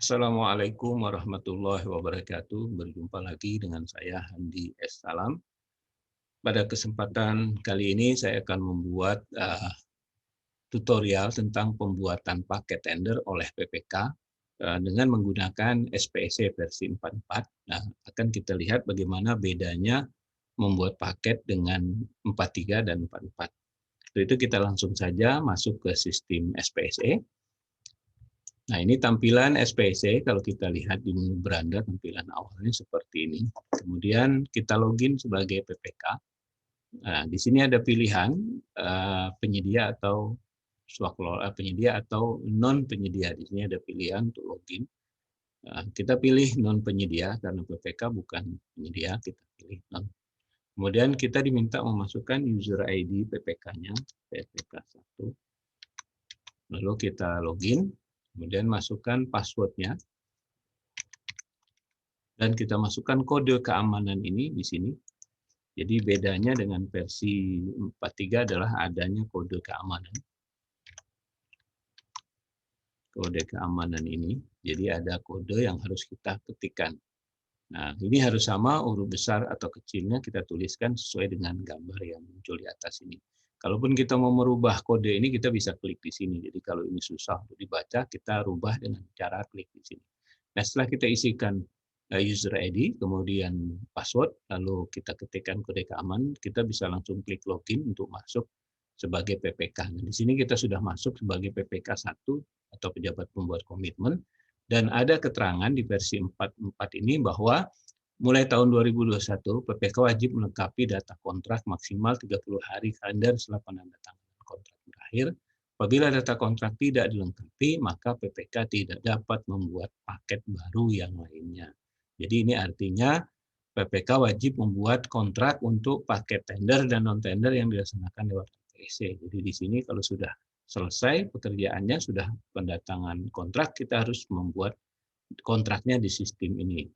Assalamualaikum warahmatullahi wabarakatuh. Berjumpa lagi dengan saya Handi S. Salam. Pada kesempatan kali ini saya akan membuat tutorial tentang pembuatan paket tender oleh PPK dengan menggunakan SPSC versi 44. Nah, akan kita lihat bagaimana bedanya membuat paket dengan 43 dan 44. Untuk itu kita langsung saja masuk ke sistem SPSC. Nah, ini tampilan SPSC kalau kita lihat di menu beranda, tampilan awalnya seperti ini. Kemudian kita login sebagai PPK. Nah, di sini ada pilihan penyedia atau swakelola, penyedia atau non penyedia. Di sini ada pilihan untuk login. Kita pilih non penyedia karena PPK bukan penyedia, kita pilih non. Kemudian kita diminta memasukkan user ID PPK-nya, PPK1. Lalu kita login, kemudian masukkan password-nya. Dan kita masukkan kode keamanan ini di sini. Jadi bedanya dengan versi 43 adalah adanya kode keamanan. Kode keamanan ini, jadi ada kode yang harus kita ketikkan. Nah, ini harus sama, huruf besar atau kecilnya kita tuliskan sesuai dengan gambar yang muncul di atas ini. Kalaupun kita mau merubah kode ini, kita bisa klik di sini. Jadi kalau ini susah untuk dibaca, kita rubah dengan cara klik di sini. Nah, setelah kita isikan user ID, kemudian password, lalu kita ketikkan kode keamanan, kita bisa langsung klik login untuk masuk sebagai PPK. Nah, di sini kita sudah masuk sebagai PPK 1 atau pejabat pembuat komitmen, dan ada keterangan di versi 44 ini bahwa mulai tahun 2021, PPK wajib melengkapi data kontrak maksimal 30 hari kalender setelah penandatanganan kontrak berakhir. Apabila data kontrak tidak dilengkapi, maka PPK tidak dapat membuat paket baru yang lainnya. Jadi ini artinya PPK wajib membuat kontrak untuk paket tender dan non-tender yang dilaksanakan lewat LPSC. Jadi di sini kalau sudah selesai pekerjaannya, sudah pendatangan kontrak, kita harus membuat kontraknya di sistem ini.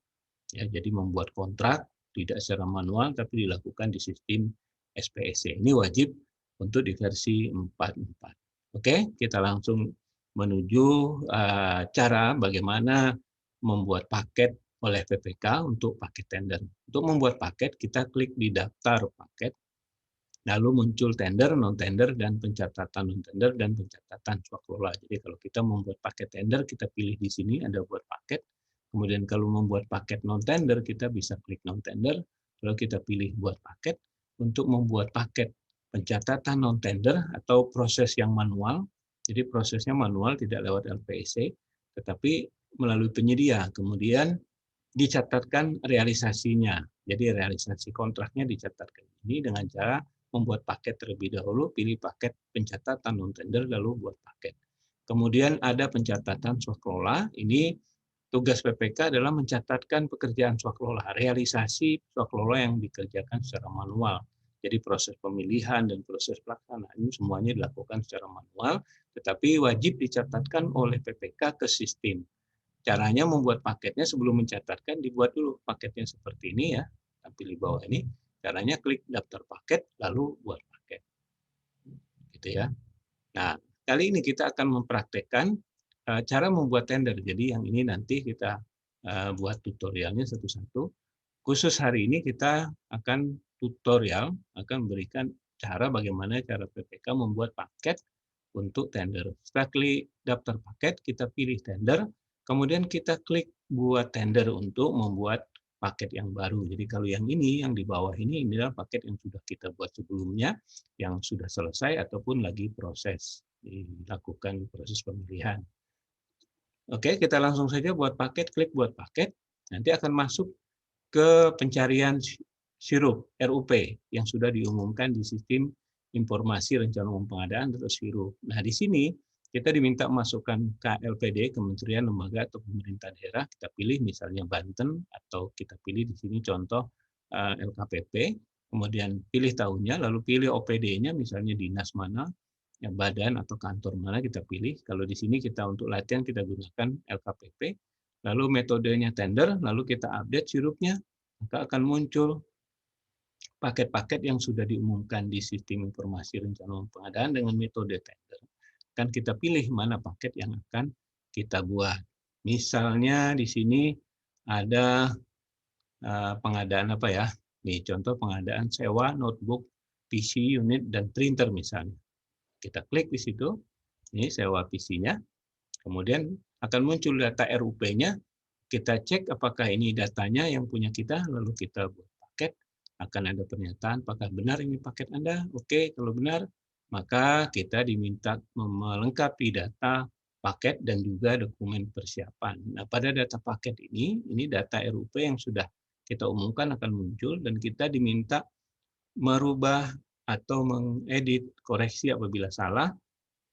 Ya, jadi membuat kontrak tidak secara manual tapi dilakukan di sistem SPSC. Ini wajib untuk di versi 44. Oke, kita langsung menuju cara bagaimana membuat paket oleh PPK untuk paket tender. Untuk membuat paket, kita klik di daftar paket, lalu muncul tender, non-tender, dan pencatatan non-tender, dan pencatatan swakelola. Jadi kalau kita membuat paket tender, kita pilih di sini ada buat paket. Kemudian kalau membuat paket non-tender, kita bisa klik non-tender, lalu kita pilih buat paket. Untuk membuat paket pencatatan non-tender atau proses yang manual, jadi prosesnya manual tidak lewat LPSC, tetapi melalui penyedia. Kemudian dicatatkan realisasinya. Jadi realisasi kontraknya dicatatkan ini dengan cara membuat paket terlebih dahulu, pilih paket pencatatan non-tender, lalu buat paket. Kemudian ada pencatatan swakelola, ini tugas PPK adalah mencatatkan pekerjaan swakelola, realisasi swakelola yang dikerjakan secara manual. Jadi proses pemilihan dan proses pelaksanaan ini semuanya dilakukan secara manual, tetapi wajib dicatatkan oleh PPK ke sistem. Caranya membuat paketnya sebelum mencatatkan, dibuat dulu paketnya seperti ini ya, tampil di bawah ini. Caranya klik daftar paket, lalu buat paket. Gitu ya. Nah, kali ini kita akan mempraktekkan cara membuat tender. Jadi yang ini nanti kita buat tutorialnya satu-satu. Khusus hari ini kita akan tutorial, akan memberikan cara bagaimana cara PPK membuat paket untuk tender. Setelah klik daftar paket, kita pilih tender, kemudian kita klik buat tender untuk membuat paket yang baru. Jadi kalau yang ini, yang di bawah ini adalah paket yang sudah kita buat sebelumnya, yang sudah selesai ataupun lagi proses, dilakukan proses pemilihan. Oke, kita langsung saja buat paket, klik buat paket, nanti akan masuk ke pencarian sirup RUP yang sudah diumumkan di sistem informasi rencana umum pengadaan atau sirup. Nah, di sini kita diminta masukkan KLPD, Kementerian Lembaga atau Pemerintah Daerah, kita pilih misalnya Banten atau kita pilih di sini contoh LKPP, kemudian pilih tahunnya, lalu pilih OPD-nya misalnya dinas mana, ya, badan atau kantor mana kita pilih. Kalau di sini kita untuk latihan kita gunakan LKPP, lalu metodenya tender, lalu kita update sirupnya, maka akan muncul paket-paket yang sudah diumumkan di sistem informasi rencana pengadaan dengan metode tender. Kan kita pilih mana paket yang akan kita buat. Misalnya di sini ada pengadaan apa ya? Nih contoh pengadaan sewa notebook, PC unit dan printer misalnya. Kita klik di situ, ini sewa PC-nya, kemudian akan muncul data RUP-nya. Kita cek apakah ini datanya yang punya kita, lalu kita buat paket, akan ada pernyataan apakah benar ini paket Anda. Oke, kalau benar, maka kita diminta melengkapi data paket dan juga dokumen persiapan. Nah, pada data paket ini data RUP yang sudah kita umumkan akan muncul dan kita diminta merubah atau mengedit, koreksi apabila salah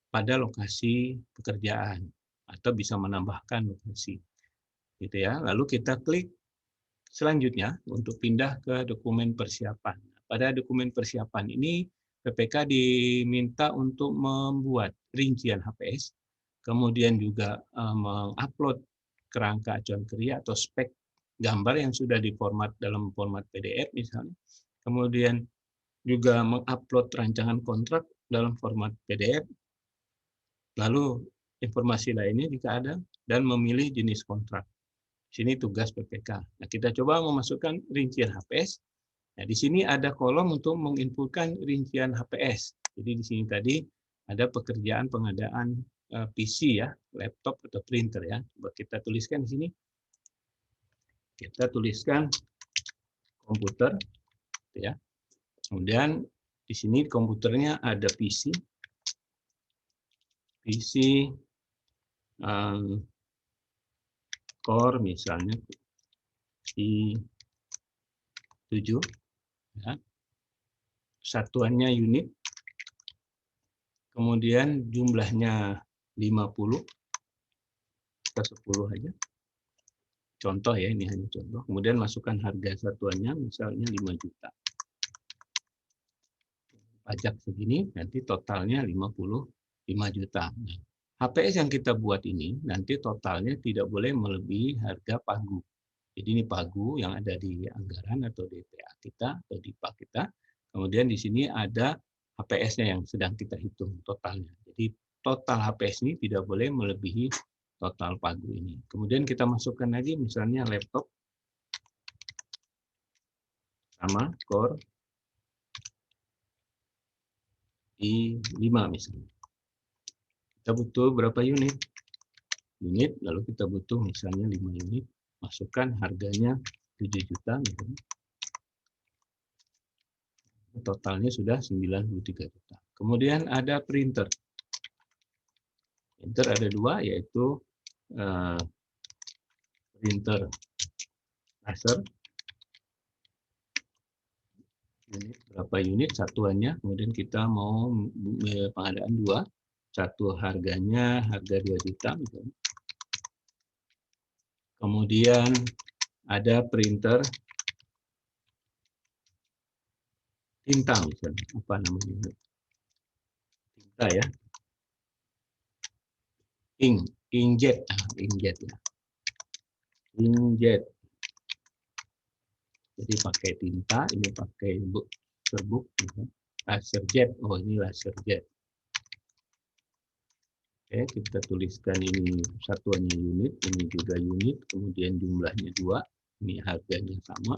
pada lokasi pekerjaan atau bisa menambahkan lokasi. Gitu ya. Lalu kita klik selanjutnya untuk pindah ke dokumen persiapan. Pada dokumen persiapan ini PPK diminta untuk membuat rincian HPS, kemudian juga mengupload kerangka acuan kerja atau spek gambar yang sudah diformat dalam format PDF misalnya, kemudian juga mengupload rancangan kontrak dalam format PDF, lalu informasi lainnya jika ada, dan memilih jenis kontrak. Sini tugas PPK. Nah, kita coba memasukkan rincian HPS. Nah, di sini ada kolom untuk menginputkan rincian HPS. Jadi di sini tadi ada pekerjaan pengadaan PC ya, laptop atau printer ya. Coba kita tuliskan di sini. Kita tuliskan komputer ya. Kemudian di sini komputernya ada PC core misalnya i7 ya. Satuannya unit, kemudian jumlahnya 50, kita 10 aja. Contoh ya, ini hanya contoh. Kemudian masukkan harga satuannya, misalnya 5 juta. Pajak segini, nanti totalnya 55 juta. Nah, HPS yang kita buat ini, nanti totalnya tidak boleh melebihi harga pagu. Jadi ini pagu yang ada di anggaran atau DPA kita, atau DIPA kita. Kemudian di sini ada HPS-nya yang sedang kita hitung totalnya. Jadi total HPS ini tidak boleh melebihi total pagu ini. Kemudian kita masukkan lagi misalnya laptop sama core i5 misalnya. Kita butuh berapa unit? Lalu kita butuh misalnya 5 unit, masukkan harganya 7 juta misalnya. Totalnya sudah 93 juta. Kemudian ada printer. Printer ada dua, yaitu printer laser. Berapa unit satuannya, kemudian kita mau pengadaan dua. Satu harganya harga 2 juta. Misalnya. Kemudian ada printer tinta misalnya. Apa namanya? Tinta ya. Inkjet ya. Inkjet. Jadi pakai tinta, ini pakai serbuk, laser jet. Oh, ini laser jet. Oke, kita tuliskan ini satuannya unit, ini juga unit, kemudian jumlahnya 2, ini harganya sama.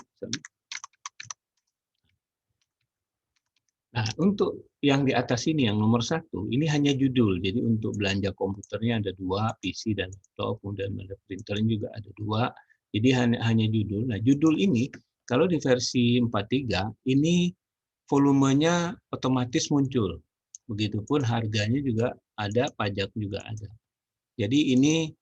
Nah, untuk yang di atas ini, yang nomor 1, ini hanya judul. Jadi untuk belanja komputernya ada 2, PC dan laptop, kemudian ada printernya juga ada 2. Jadi hanya judul. Nah, judul ini, kalau di versi 43, ini volumenya otomatis muncul. Begitupun harganya juga ada, pajak juga ada. Jadi ini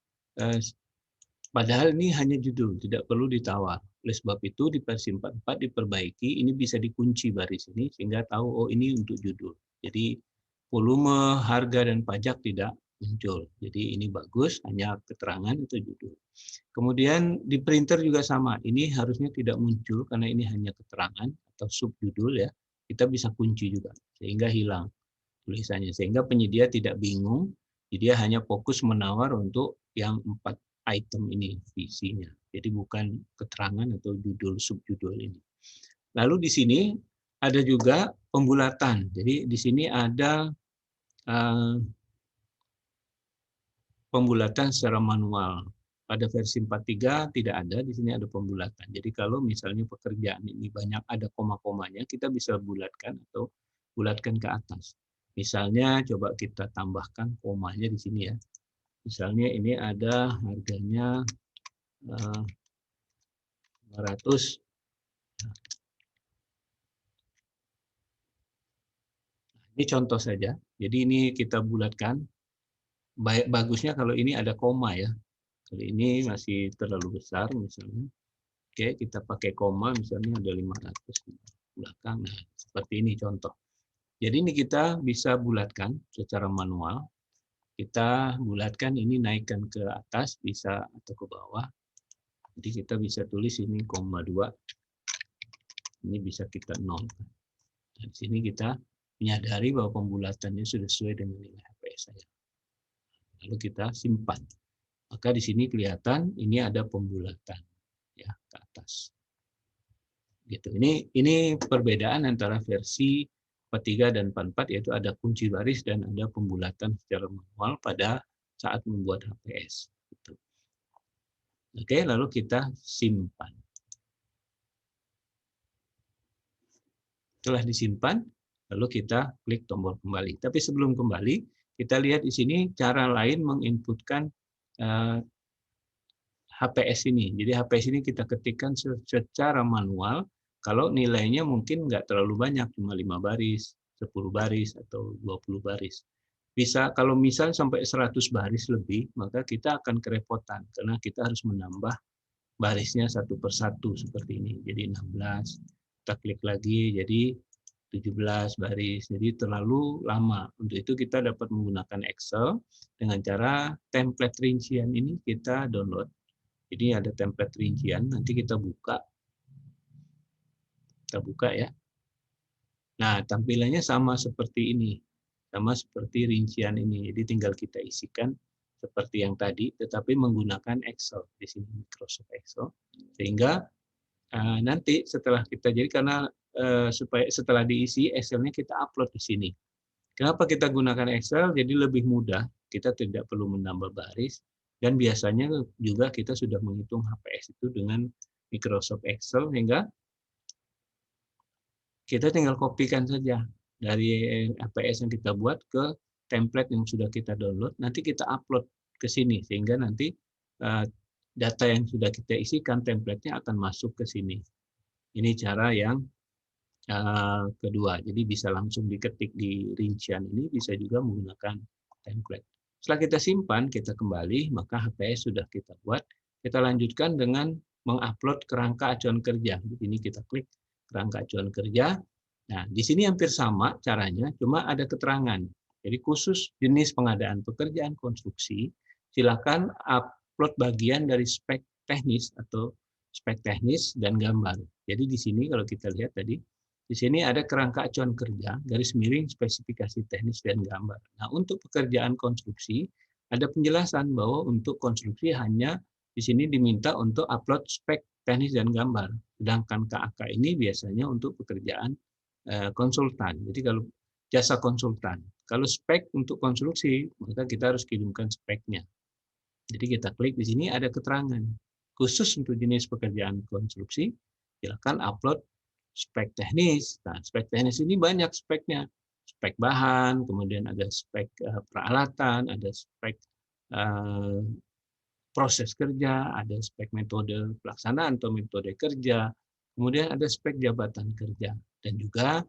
padahal ini hanya judul, tidak perlu ditawar. Oleh sebab itu di versi 44 diperbaiki, ini bisa dikunci baris ini sehingga tahu oh ini untuk judul. Jadi volume, harga dan pajak tidak muncul. Jadi ini bagus, hanya keterangan itu judul. Kemudian di printer juga sama, ini harusnya tidak muncul karena ini hanya keterangan atau subjudul ya. Kita bisa kunci juga sehingga hilang tulisannya, sehingga penyedia tidak bingung, dia hanya fokus menawar untuk yang 4 item ini visinya. Jadi bukan keterangan atau judul subjudul ini. Lalu di sini ada juga pembulatan. Jadi di sini ada pembulatan secara manual Pada versi 43 tidak ada, di sini ada pembulatan. Jadi kalau misalnya pekerjaan ini banyak ada koma-komanya, kita bisa bulatkan atau bulatkan ke atas. Misalnya coba kita tambahkan komanya di sini ya. Misalnya ini ada harganya 500. Ini contoh saja. Jadi ini kita bulatkan. Baik bagusnya kalau ini ada koma ya. Kalau ini masih terlalu besar misalnya. Oke, kita pakai koma misalnya ada 500 di belakang. Nah, seperti ini contoh. Jadi ini kita bisa bulatkan secara manual. Kita bulatkan ini naikkan ke atas bisa atau ke bawah. Jadi kita bisa tulis ini koma 2. Ini bisa kita nolkan. Dan di sini kita menyadari bahwa pembulatannya sudah sesuai dengan nilai HPS saya. Lalu kita simpan. Maka di sini kelihatan ini ada pembulatan ya ke atas. Gitu. Ini perbedaan antara versi 43 dan 44, yaitu ada kunci baris dan ada pembulatan secara manual pada saat membuat HPS. Gitu. Oke, lalu kita simpan. Setelah disimpan, lalu kita klik tombol kembali. Tapi sebelum kembali, kita lihat di sini cara lain menginputkan HPS ini. Jadi HPS ini kita ketikkan secara manual. Kalau nilainya mungkin nggak terlalu banyak, cuma 5 baris, 10 baris, atau 20 baris. Bisa kalau misal sampai 100 baris lebih, maka kita akan kerepotan karena kita harus menambah barisnya satu persatu seperti ini. Jadi 16, kita klik lagi jadi 17 baris. Jadi terlalu lama. Untuk itu kita dapat menggunakan Excel dengan cara template rincian ini kita download. Jadi ada template rincian, nanti kita buka ya. Nah, tampilannya sama seperti ini, sama seperti rincian ini. Jadi tinggal kita isikan seperti yang tadi, tetapi menggunakan Excel di sini, Microsoft Excel, sehingga nanti setelah kita karena supaya setelah diisi Excel-nya kita upload di sini. Kenapa kita gunakan Excel? Jadi lebih mudah, kita tidak perlu menambah baris, dan biasanya juga kita sudah menghitung HPS itu dengan Microsoft Excel, sehingga kita tinggal kopikan saja dari HPS yang kita buat ke template yang sudah kita download, nanti kita upload ke sini, sehingga nanti data yang sudah kita isikan, template-nya akan masuk ke sini. Ini cara yang kedua, jadi bisa langsung diketik di rincian ini, bisa juga menggunakan template. Setelah kita simpan, kita kembali, maka HPS sudah kita buat. Kita lanjutkan dengan mengupload kerangka acuan kerja. Di sini kita klik kerangka acuan kerja. Nah, di sini hampir sama caranya, cuma ada keterangan. Jadi khusus jenis pengadaan pekerjaan konstruksi, silakan upload bagian dari spek teknis atau spek teknis dan gambar. Jadi di sini kalau kita lihat tadi, di sini ada kerangka acuan kerja, garis miring, spesifikasi teknis dan gambar. Nah, untuk pekerjaan konstruksi, ada penjelasan bahwa untuk konstruksi hanya di sini diminta untuk upload spek teknis dan gambar. Sedangkan KAK ini biasanya untuk pekerjaan konsultan. Jadi kalau jasa konsultan, kalau spek untuk konstruksi, maka kita harus kirimkan speknya. Jadi kita klik di sini ada keterangan. Khusus untuk jenis pekerjaan konstruksi, silakan upload spek teknis. Nah, spek teknis ini banyak speknya. Spek bahan, kemudian ada spek peralatan, ada spek proses kerja, ada spek metode pelaksanaan atau metode kerja, kemudian ada spek jabatan kerja, dan juga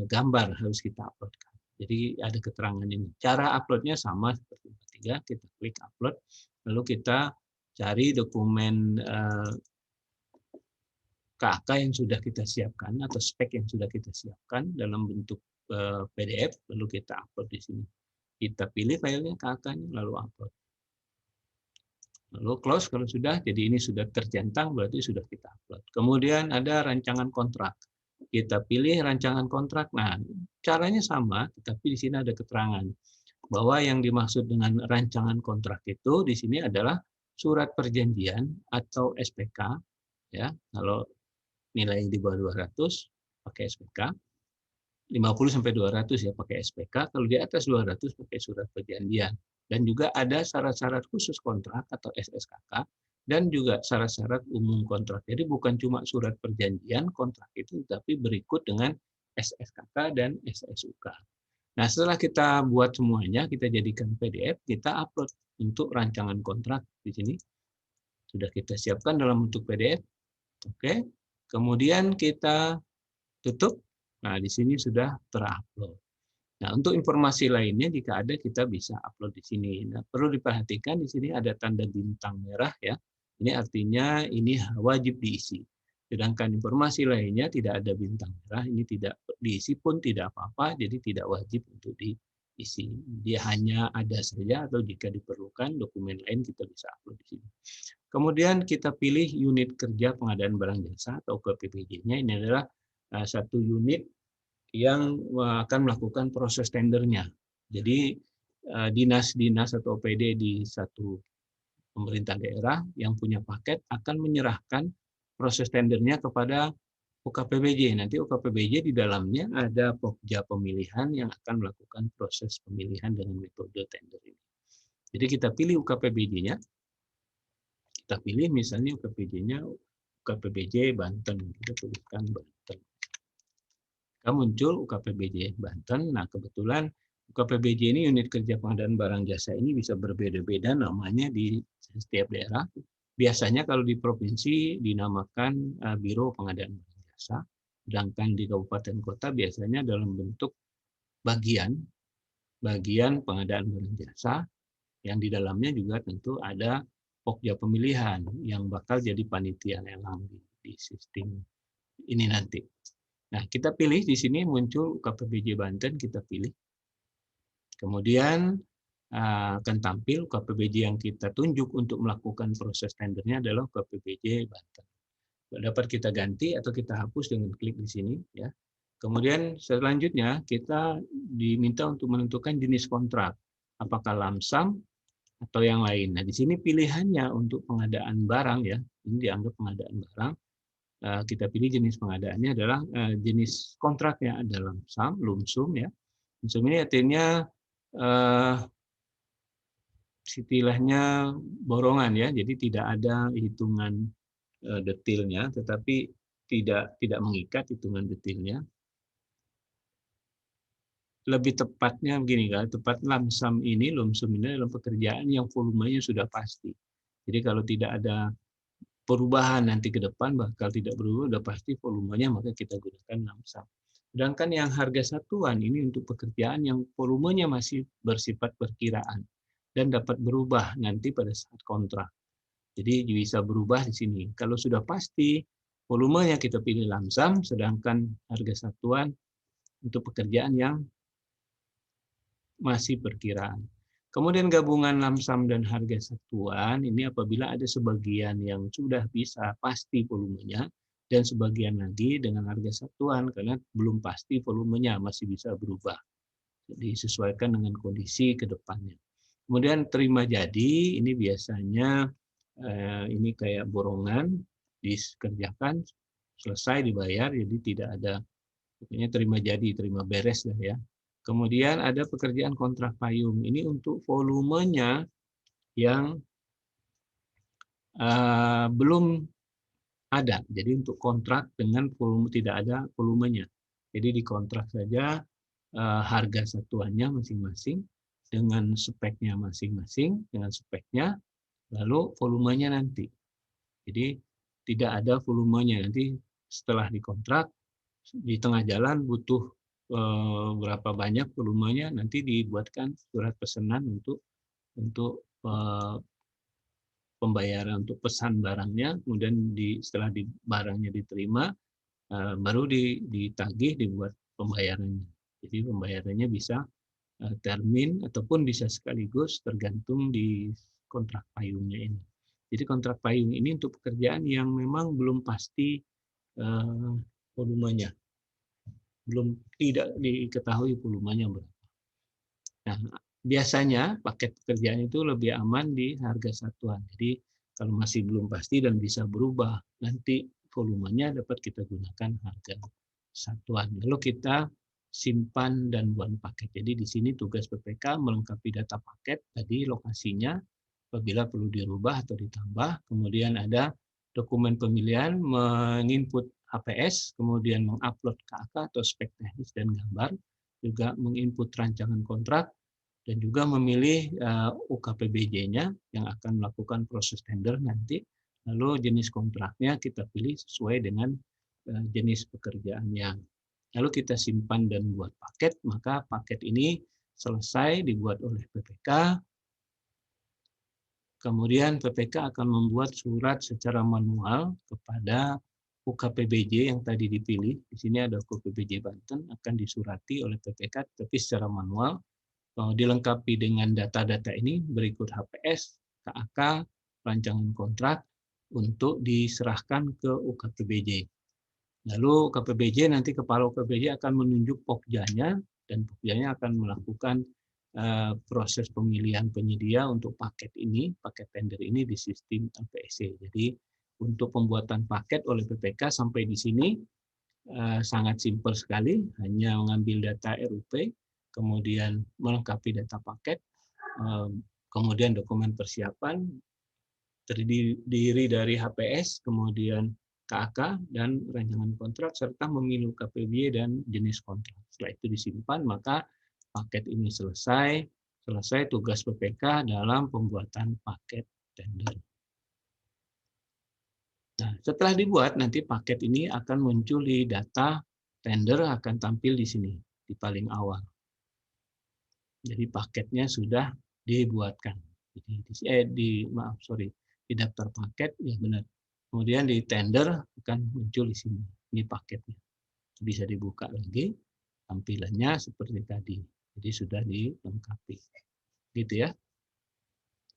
gambar harus kita uploadkan. Jadi ada keterangan ini. Cara uploadnya sama seperti ketiga, kita klik upload, lalu kita cari dokumen KK yang sudah kita siapkan atau spek yang sudah kita siapkan dalam bentuk PDF, lalu kita upload di sini. Kita pilih filenya KK-nya, lalu upload. Lalu close kalau sudah, jadi ini sudah tercentang, berarti sudah kita upload. Kemudian ada rancangan kontrak. Kita pilih rancangan kontrak. Nah, caranya sama, tetapi di sini ada keterangan bahwa yang dimaksud dengan rancangan kontrak itu di sini adalah surat perjanjian atau SPK. Ya, kalau nilai di bawah 200 pakai SPK, 50 sampai 200 ya pakai SPK, kalau di atas 200 pakai surat perjanjian. Dan juga ada syarat-syarat khusus kontrak atau SSKK dan juga syarat-syarat umum kontrak. Jadi bukan cuma surat perjanjian kontrak itu, tapi berikut dengan SSKK dan SSUK. Nah, setelah kita buat semuanya, kita jadikan PDF, kita upload untuk rancangan kontrak di sini. Sudah kita siapkan dalam bentuk PDF. Oke. Kemudian kita tutup. Nah, di sini sudah terupload. Nah, untuk informasi lainnya jika ada kita bisa upload di sini. Nah, perlu diperhatikan di sini ada tanda bintang merah ya. Ini artinya ini wajib diisi. Sedangkan informasi lainnya tidak ada bintang merah, ini tidak diisi pun tidak apa-apa, jadi tidak wajib untuk diisi. Dia hanya ada saja atau jika diperlukan dokumen lain kita bisa upload di sini. Kemudian kita pilih unit kerja pengadaan barang jasa atau UKPBJ-nya. Ini adalah satu unit yang akan melakukan proses tendernya. Jadi dinas-dinas atau OPD di satu pemerintah daerah yang punya paket akan menyerahkan proses tendernya kepada UKPBJ. Nanti UKPBJ di dalamnya ada pokja pemilihan yang akan melakukan proses pemilihan dengan metode tender ini. Jadi kita pilih UKPBJ-nya, kita pilih misalnya UKPBJ-nya UKPBJ Banten, kita tuliskan Banten. Maka muncul UKPBJ Banten. Nah, kebetulan UKPBJ ini unit kerja pengadaan barang jasa ini bisa berbeda-beda namanya di setiap daerah. Biasanya kalau di provinsi dinamakan Biro Pengadaan Barang Jasa, sedangkan di kabupaten kota biasanya dalam bentuk bagian pengadaan barang jasa yang di dalamnya juga tentu ada pokja pemilihan yang bakal jadi panitia lelang di sistem ini nanti. Nah, kita pilih di sini muncul UKPBJ Banten, kita pilih. Kemudian akan tampil UKPBJ yang kita tunjuk untuk melakukan proses tendernya adalah UKPBJ Banten. Dapat kita ganti atau kita hapus dengan klik di sini ya. Kemudian selanjutnya kita diminta untuk menentukan jenis kontrak, apakah lamsam atau yang lain. Nah, di sini pilihannya untuk pengadaan barang ya, ini dianggap pengadaan barang. Kita pilih jenis pengadaannya adalah jenis kontraknya adalah lumsum ya. Lumsum ini artinya istilahnya borongan ya, jadi tidak ada hitungan detailnya, tetapi tidak mengikat hitungan detailnya. Lebih tepatnya begini, kalau tepat lumsum ini dalam pekerjaan yang volumenya sudah pasti. Jadi kalau tidak ada perubahan nanti ke depan bakal tidak berubah, udah pasti volumenya, maka kita gunakan lumsum. Sedangkan yang harga satuan ini untuk pekerjaan yang volumenya masih bersifat perkiraan dan dapat berubah nanti pada saat kontrak. Jadi bisa berubah di sini. Kalau sudah pasti volumenya kita pilih lumsum, sedangkan harga satuan untuk pekerjaan yang masih perkiraan. Kemudian gabungan lamsam dan harga satuan ini apabila ada sebagian yang sudah bisa pasti volumenya dan sebagian lagi dengan harga satuan karena belum pasti volumenya masih bisa berubah. Jadi disesuaikan dengan kondisi ke depannya. Kemudian terima jadi ini biasanya ini kayak borongan dikerjakan selesai dibayar jadi tidak ada pokoknya terima jadi terima beres lah ya. Kemudian ada pekerjaan kontrak payung. Ini untuk volumenya yang belum ada. Jadi untuk kontrak dengan volume tidak ada volumenya. Jadi dikontrak saja harga satuannya masing-masing dengan speknya masing-masing dengan speknya, lalu volumenya nanti. Jadi tidak ada volumenya nanti setelah dikontrak di tengah jalan butuh berapa banyak volumenya nanti dibuatkan surat pesanan untuk pembayaran untuk pesan barangnya kemudian setelah barangnya diterima baru ditagih dibuat pembayarannya. Jadi pembayarannya bisa termin ataupun bisa sekaligus tergantung di kontrak payungnya ini. Jadi kontrak payung ini untuk pekerjaan yang memang belum pasti volumenya. Belum tidak diketahui volumenya berapa. Nah, biasanya paket pekerjaan itu lebih aman di harga satuan. Jadi kalau masih belum pasti dan bisa berubah, nanti volumenya dapat kita gunakan harga satuan. Lalu kita simpan dan buat paket. Jadi di sini tugas PPK melengkapi data paket tadi lokasinya apabila perlu dirubah atau ditambah. Kemudian ada dokumen pemilihan, menginput HPS, kemudian mengupload KK atau spek teknis dan gambar, juga menginput rancangan kontrak, dan juga memilih UKPBJ-nya yang akan melakukan proses tender nanti. Lalu jenis kontraknya kita pilih sesuai dengan jenis pekerjaannya. Lalu kita simpan dan buat paket, maka paket ini selesai dibuat oleh PPK. Kemudian PPK akan membuat surat secara manual kepada UKPBJ yang tadi dipilih. Di sini ada UKPBJ Banten, akan disurati oleh PPK, tapi secara manual. Dilengkapi dengan data-data ini berikut HPS, KAK, rancangan kontrak untuk diserahkan ke UKPBJ. Lalu KPBJ nanti kepala KPBJ akan menunjuk pokjanya dan pokjanya akan melakukan proses pemilihan penyedia untuk paket ini, paket tender ini di sistem LPSC. Jadi untuk pembuatan paket oleh PPK sampai di sini sangat simpel sekali, hanya mengambil data RUP, kemudian melengkapi data paket, kemudian dokumen persiapan terdiri dari HPS, kemudian KAK dan rancangan kontrak serta memilih KPB dan jenis kontrak. Setelah itu disimpan, maka paket ini selesai tugas PPK dalam pembuatan paket tender. Nah, setelah dibuat nanti paket ini akan muncul di data tender, akan tampil di sini di paling awal. Jadi paketnya sudah dibuatkan. Di daftar paket ya benar. Kemudian di tender akan muncul di sini. Ini paketnya. Bisa dibuka lagi, tampilannya seperti tadi. Jadi sudah dilengkapi. Gitu ya.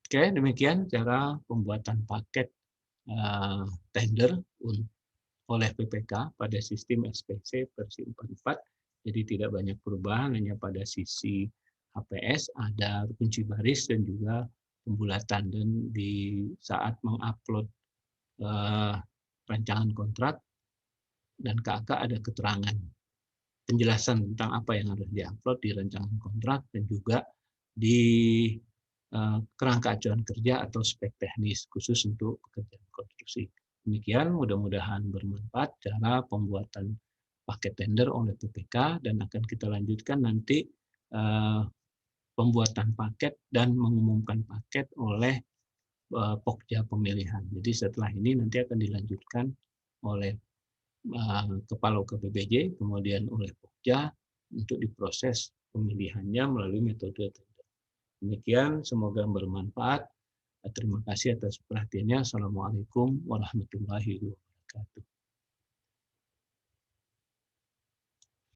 Oke, demikian cara pembuatan paket tender oleh PPK pada sistem SPC versi 44. Jadi tidak banyak perubahan, hanya pada sisi HPS ada kunci baris dan juga pembulatan, dan di saat mengupload rancangan kontrak dan KK ada keterangan penjelasan tentang apa yang harus diupload di rancangan kontrak dan juga di kerangka acuan kerja atau spek teknis khusus untuk pekerjaan konstruksi. Demikian, mudah-mudahan bermanfaat cara pembuatan paket tender oleh PPK, dan akan kita lanjutkan nanti pembuatan paket dan mengumumkan paket oleh Pokja pemilihan. Jadi setelah ini nanti akan dilanjutkan oleh Kepala UKPBJ, kemudian oleh Pokja untuk diproses pemilihannya melalui metode tender. Demikian, semoga bermanfaat. Terima kasih atas perhatiannya. Assalamualaikum warahmatullahi wabarakatuh.